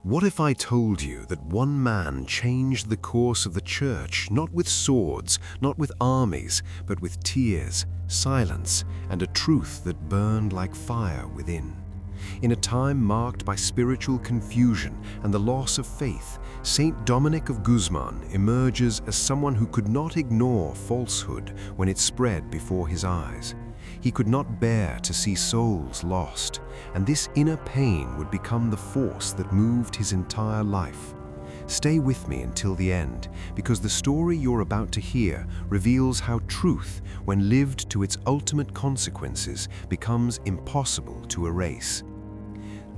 What if I told you that one man changed the course of the church, not with swords, not with armies, but with tears, silence, and a truth that burned like fire within? In a time marked by spiritual confusion and the loss of faith, Saint Dominic of Guzman emerges as someone who could not ignore falsehood when it spread before his eyes. He could not bear to see souls lost, and this inner pain would become the force that moved his entire life. Stay with me until the end, because the story you're about to hear reveals how truth, when lived to its ultimate consequences, becomes impossible to erase.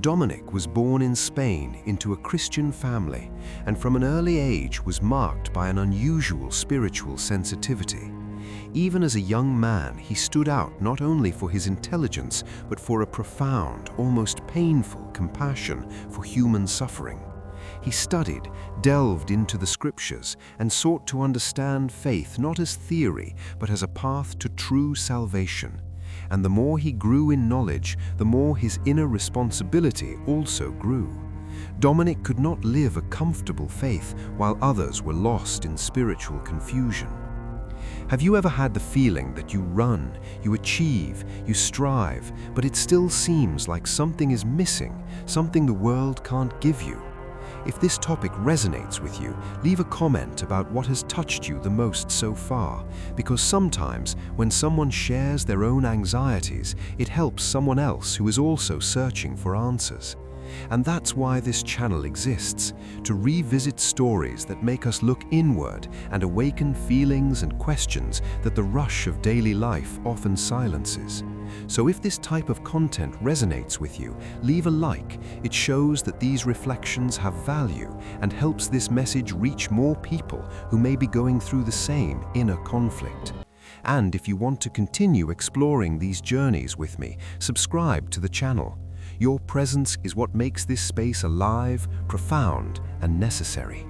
Dominic was born in Spain into a Christian family, and from an early age was marked by an unusual spiritual sensitivity. Even as a young man, he stood out not only for his intelligence, but for a profound, almost painful compassion for human suffering. He studied, delved into the scriptures, and sought to understand faith not as theory, but as a path to true salvation. And the more he grew in knowledge, the more his inner responsibility also grew. Dominic could not live a comfortable faith while others were lost in spiritual confusion. Have you ever had the feeling that you run, you achieve, you strive, but it still seems like something is missing, something the world can't give you? If this topic resonates with you, leave a comment about what has touched you the most so far, because sometimes when someone shares their own anxieties, it helps someone else who is also searching for answers. And that's why this channel exists, to revisit stories that make us look inward and awaken feelings and questions that the rush of daily life often silences. So if this type of content resonates with you, leave a like. It shows that these reflections have value and helps this message reach more people who may be going through the same inner conflict. And if you want to continue exploring these journeys with me, subscribe to the channel. Your presence is what makes this space alive, profound, and necessary.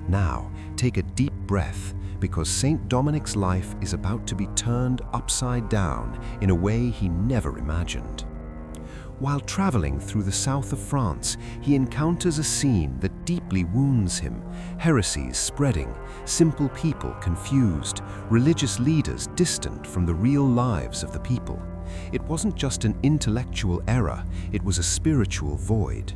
Now, take a deep breath, because Saint Dominic's life is about to be turned upside down in a way he never imagined. While traveling through the south of France, he encounters a scene that deeply wounds him: heresies spreading, simple people confused, religious leaders distant from the real lives of the people. It wasn't just an intellectual error, it was a spiritual void.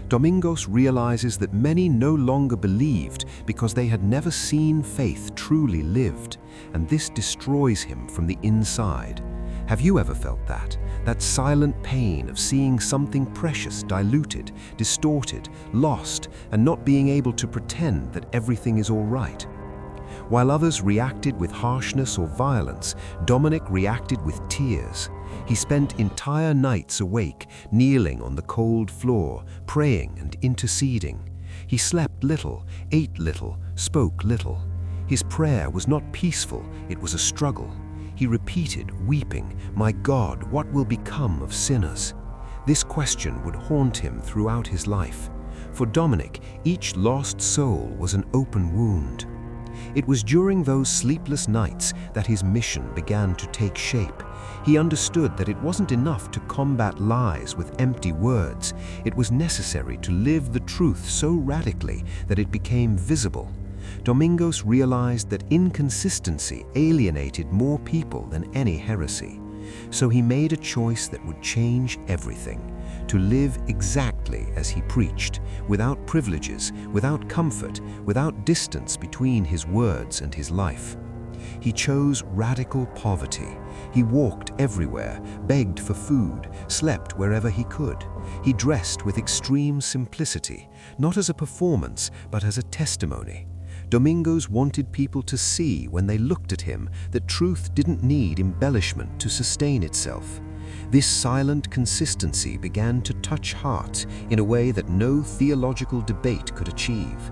Domingos realizes that many no longer believed because they had never seen faith truly lived, and this destroys him from the inside. Have you ever felt that? That silent pain of seeing something precious diluted, distorted, lost, and not being able to pretend that everything is all right? While others reacted with harshness or violence, Dominic reacted with tears. He spent entire nights awake, kneeling on the cold floor, praying and interceding. He slept little, ate little, spoke little. His prayer was not peaceful, it was a struggle. He repeated, weeping, "My God, what will become of sinners?" This question would haunt him throughout his life. For Dominic, each lost soul was an open wound. It was during those sleepless nights that his mission began to take shape. He understood that it wasn't enough to combat lies with empty words. It was necessary to live the truth so radically that it became visible. Domingos realized that inconsistency alienated more people than any heresy. So he made a choice that would change everything: to live exactly as he preached, without privileges, without comfort, without distance between his words and his life. He chose radical poverty. He walked everywhere, begged for food, slept wherever he could. He dressed with extreme simplicity, not as a performance, but as a testimony. Domingos wanted people to see when they looked at him that truth didn't need embellishment to sustain itself. This silent consistency began to touch hearts in a way that no theological debate could achieve.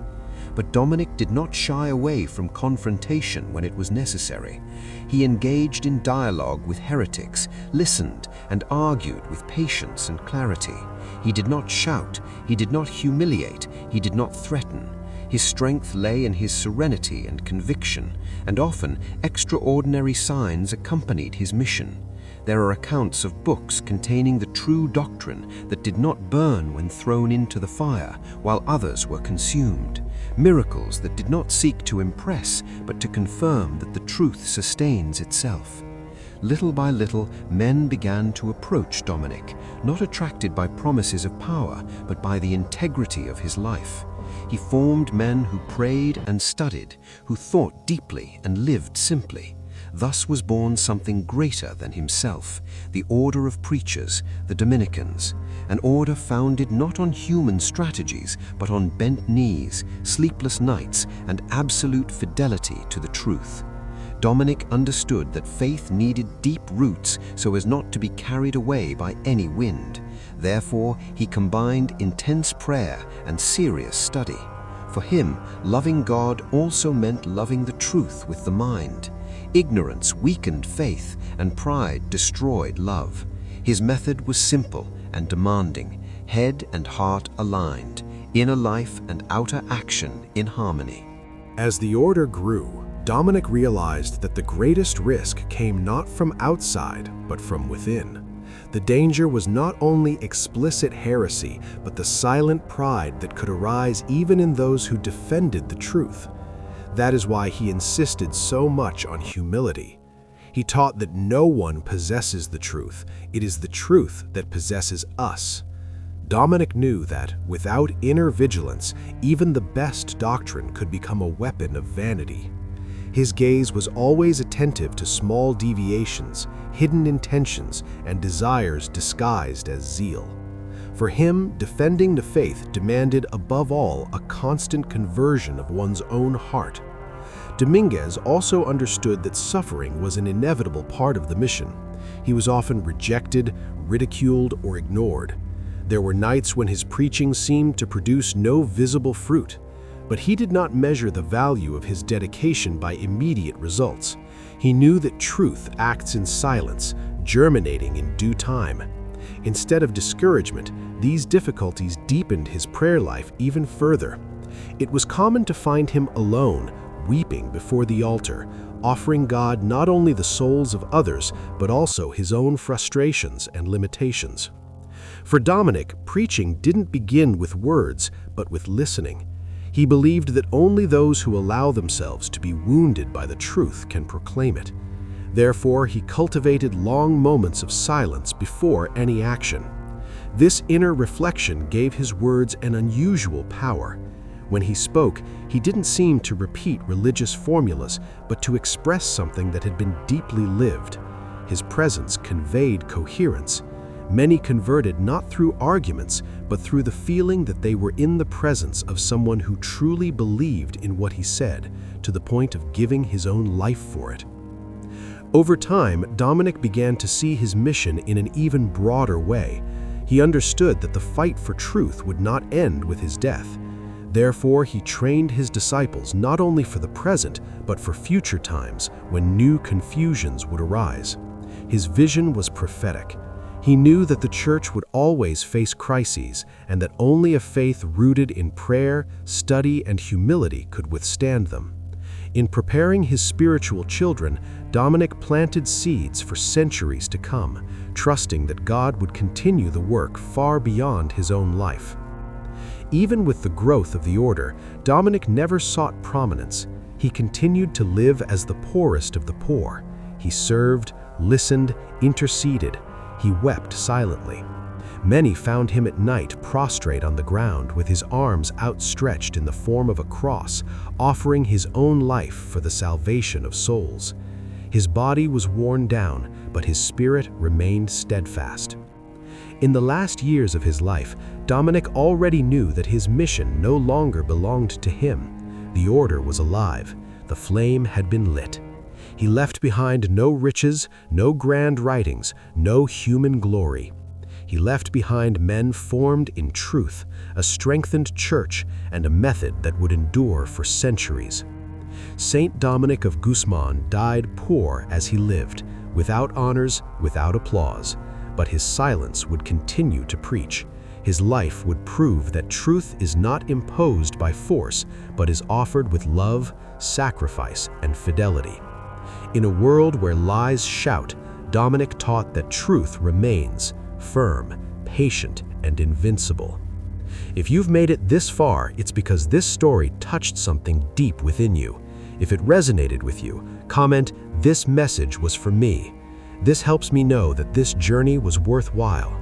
But Dominic did not shy away from confrontation when it was necessary. He engaged in dialogue with heretics, listened, and argued with patience and clarity. He did not shout, he did not humiliate, he did not threaten. His strength lay in his serenity and conviction, and often extraordinary signs accompanied his mission. there are accounts of books containing the true doctrine that did not burn when thrown into the fire, while others were consumed. Miracles that did not seek to impress, but to confirm that the truth sustains itself. Little by little, men began to approach Dominic, not attracted by promises of power, but by the integrity of his life. He formed men who prayed and studied, who thought deeply and lived simply. Thus was born something greater than himself, the order of preachers, the Dominicans, an order founded not on human strategies, but on bent knees, sleepless nights, and absolute fidelity to the truth. Dominic understood that faith needed deep roots so as not to be carried away by any wind. Therefore, he combined intense prayer and serious study. For him, loving God also meant loving the truth with the mind. Ignorance weakened faith, and pride destroyed love. His method was simple and demanding, head and heart aligned, inner life and outer action in harmony. As the order grew, Dominic realized that the greatest risk came not from outside, but from within. The danger was not only explicit heresy, but the silent pride that could arise even in those who defended the truth. That is why he insisted so much on humility. He taught that no one possesses the truth, it is the truth that possesses us. Dominic knew that, without inner vigilance, even the best doctrine could become a weapon of vanity. His gaze was always attentive to small deviations, hidden intentions, and desires disguised as zeal. For him, defending the faith demanded above all a constant conversion of one's own heart. Dominguez also understood that suffering was an inevitable part of the mission. He was often rejected, ridiculed, or ignored. There were nights when his preaching seemed to produce no visible fruit. But he did not measure the value of his dedication by immediate results. He knew that truth acts in silence, germinating in due time. Instead of discouragement, these difficulties deepened his prayer life even further. It was common to find him alone, weeping before the altar, offering God not only the souls of others, but also his own frustrations and limitations. For Dominic, preaching didn't begin with words, but with listening. He believed that only those who allow themselves to be wounded by the truth can proclaim it. Therefore, he cultivated long moments of silence before any action. This inner reflection gave his words an unusual power. When he spoke, he didn't seem to repeat religious formulas, but to express something that had been deeply lived. His presence conveyed coherence. Many converted not through arguments, but through the feeling that they were in the presence of someone who truly believed in what he said, to the point of giving his own life for it. Over time, Dominic began to see his mission in an even broader way. He understood that the fight for truth would not end with his death. Therefore, he trained his disciples not only for the present, but for future times when new confusions would arise. His vision was prophetic. He knew that the Church would always face crises, and that only a faith rooted in prayer, study, and humility could withstand them. In preparing his spiritual children, Dominic planted seeds for centuries to come, trusting that God would continue the work far beyond his own life. Even with the growth of the order, Dominic never sought prominence. He continued to live as the poorest of the poor. He served, listened, interceded. He wept silently. Many found him at night prostrate on the ground with his arms outstretched in the form of a cross, offering his own life for the salvation of souls. His body was worn down, but his spirit remained steadfast. In the last years of his life, Dominic already knew that his mission no longer belonged to him. The order was alive. The flame had been lit. He left behind no riches, no grand writings, no human glory. He left behind men formed in truth, a strengthened church, and a method that would endure for centuries. Saint Dominic of Guzman died poor as he lived, without honors, without applause, but his silence would continue to preach. His life would prove that truth is not imposed by force, but is offered with love, sacrifice, and fidelity. In a world where lies shout, Dominic taught that truth remains firm, patient, and invincible. If you've made it this far, it's because this story touched something deep within you. If it resonated with you, comment, "This message was for me." This helps me know that this journey was worthwhile.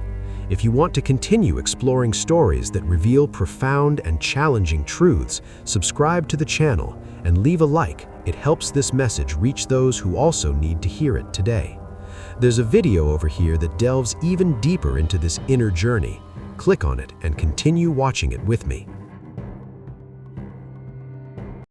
If you want to continue exploring stories that reveal profound and challenging truths, subscribe to the channel and leave a like. It helps this message reach those who also need to hear it today. There's a video over here that delves even deeper into this inner journey. Click on it and continue watching it with me.